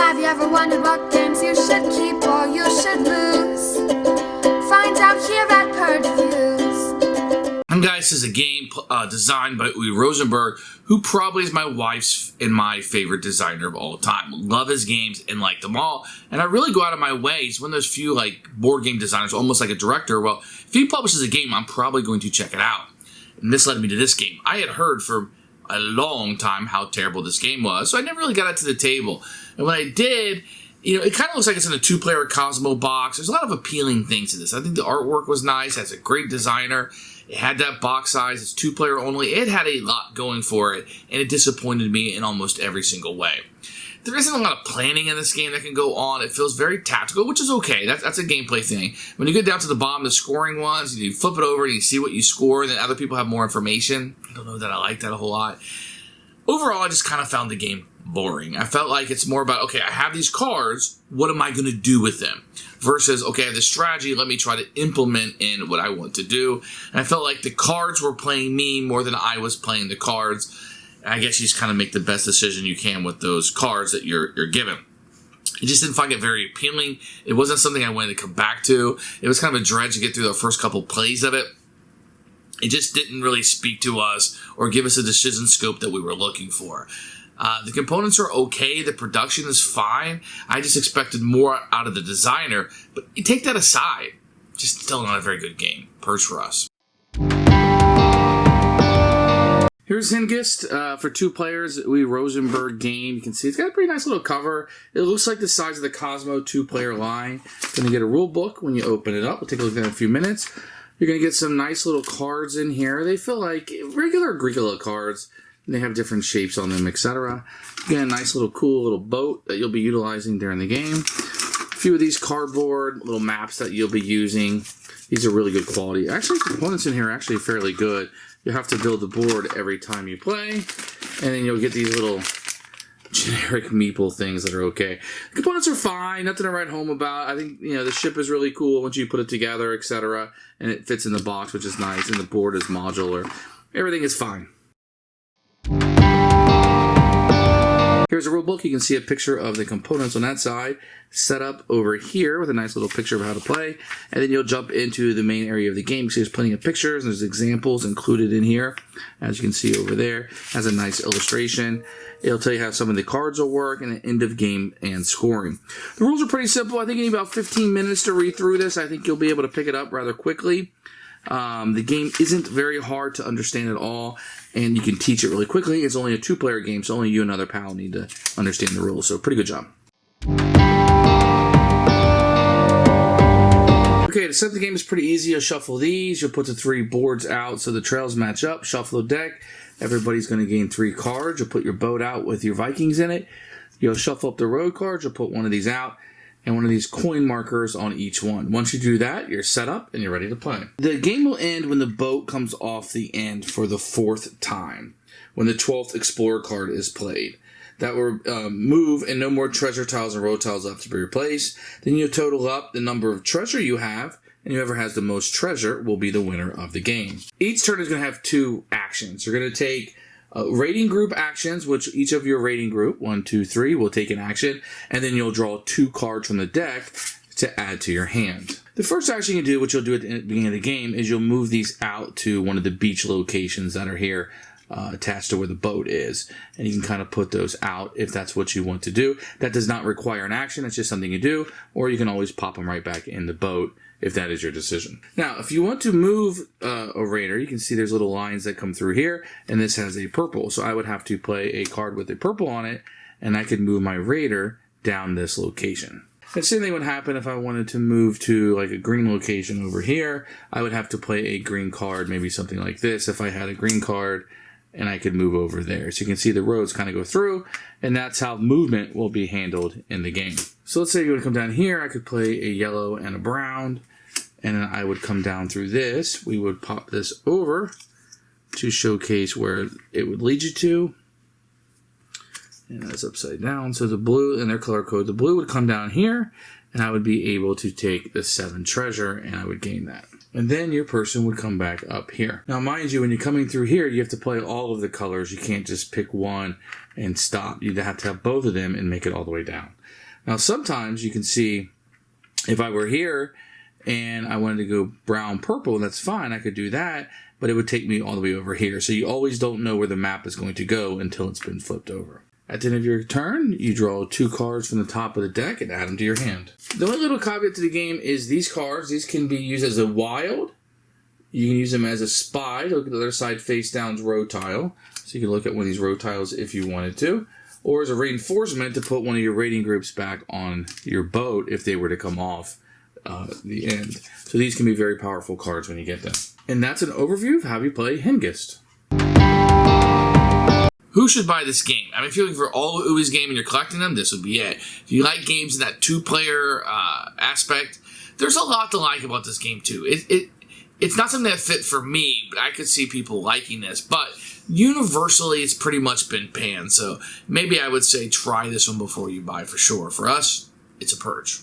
Have you ever wondered what games you should keep or you should lose? Find out here at Purge Reviews. Hengist is a game designed by Uwe Rosenberg, who probably is my wife's and my favorite designer of all time. Love his games and like them all, and I really go out of my way. He's one of those few board game designers, almost like a director. Well, if he publishes a game, I'm probably going to check it out. And this led me to this game. I had heard for a long time how terrible this game was, so I never really got it to the table. And when I did, it kind of looks like it's in a two-player Cosmo box. There's a lot of appealing things to this. I think the artwork was nice. It has a great designer. It had that box size. It's two-player only. It had a lot going for it, and it disappointed me in almost every single way. There isn't a lot of planning in this game that can go on. It feels very tactical, which is okay. That's a gameplay thing. When you get down to the bottom, the scoring ones, you flip it over and you see what you score, and then other people have more information. I don't know that I like that a whole lot. Overall, I just kind of found the game boring. I felt like it's more about, okay, I have these cards, what am I going to do with them? Versus, okay, I have this strategy, let me try to implement in what I want to do. And I felt like the cards were playing me more than I was playing the cards. And I guess you just kind of make the best decision you can with those cards that you're given. I just didn't find it very appealing. It wasn't something I wanted to come back to. It was kind of a dredge to get through the first couple plays of it. It just didn't really speak to us or give us a decision scope that we were looking for. The components are okay. The production is fine. I just expected more out of the designer. But you take that aside, just still not a very good game. Purge for us. Here's Hengist for 2 players, Uwe Rosenberg game. You can see it's got a pretty nice little cover. It looks like the size of the Cosmo 2-player line. Going to get a rule book when you open it up. We'll take a look at that in a few minutes. You're going to get some nice little cards in here. They feel like regular Agricola cards. And they have different shapes on them, etc. You get a nice little cool little boat that you'll be utilizing during the game. A few of these cardboard little maps that you'll be using. These are really good quality. Actually, the components in here are actually fairly good. You have to build the board every time you play. And then you'll get these little generic meeple things that are okay. The components are fine, nothing to write home about. I think, the ship is really cool once you put it together, etc. And it fits in the box, which is nice. And the board is modular. Everything is fine. Here's a rule book. You can see a picture of the components on that side set up over here with a nice little picture of how to play. And then you'll jump into the main area of the game. You see there's plenty of pictures. There's examples included in here. As you can see over there, has a nice illustration. It'll tell you how some of the cards will work and the end of game and scoring. The rules are pretty simple. I think you need about 15 minutes to read through this. I think you'll be able to pick it up rather quickly. The game isn't very hard to understand at all, and you can teach it really quickly. It's only a 2-player game, so only you and another pal need to understand the rules, so pretty good job. Okay, to set the game is pretty easy. You'll shuffle these, you'll put the 3 boards out so the trails match up, shuffle the deck. Everybody's going to gain 3 cards. You'll put your boat out with your Vikings in it. You'll shuffle up the road cards, you'll put one of these out, and one of these coin markers on each one. Once you do that, you're set up and you're ready to play. The game will end when the boat comes off the end for the 4th time, when the 12th Explorer card is played. That will move and no more treasure tiles and road tiles left to be replaced. Then you total up the number of treasure you have, and whoever has the most treasure will be the winner of the game. Each turn is going to have 2 actions. You're going to take rating group actions, which each of your rating group, 1, 2, 3, will take an action, and then you'll draw 2 cards from the deck to add to your hand. The first action you do, which you'll do at the beginning of the game, is you'll move these out to one of the beach locations that are here attached to where the boat is, and you can kind of put those out if that's what you want to do. That does not require an action, it's just something you do, or you can always pop them right back in the boat if that is your decision. Now, if you want to move a raider, you can see there's little lines that come through here, and this has a purple. So I would have to play a card with a purple on it, and I could move my raider down this location. The same thing would happen if I wanted to move to like a green location over here. I would have to play a green card, maybe something like this, if I had a green card, and I could move over there. So you can see the roads kind of go through, and that's how movement will be handled in the game. So let's say you would come down here, I could play a yellow and a brown, and then I would come down through this. We would pop this over to showcase where it would lead you to. And that's upside down. So the blue, and their color code, the blue would come down here, and I would be able to take the 7 treasure, and I would gain that. And then your person would come back up here. Now, mind you, when you're coming through here, you have to play all of the colors. You can't just pick one and stop. You'd have to have both of them and make it all the way down. Now, sometimes you can see if I were here and I wanted to go brown, purple, that's fine. I could do that, but it would take me all the way over here. So you always don't know where the map is going to go until it's been flipped over. At the end of your turn, you draw 2 cards from the top of the deck and add them to your hand. The only little caveat to the game is these cards. These can be used as a wild. You can use them as a spy. Look at the other side face down's row tile. So you can look at one of these row tiles if you wanted to. Or as a reinforcement to put one of your raiding groups back on your boat if they were to come off the end. So these can be very powerful cards when you get them. And that's an overview of how you play Hengist. Who should buy this game? I mean, if you're looking for all of Uwe's game and you're collecting them, this would be it. If you like games in that 2-player aspect, there's a lot to like about this game too. It's not something that fit for me, but I could see people liking this. But universally, it's pretty much been panned. So maybe I would say try this one before you buy for sure. For us, it's a Purge.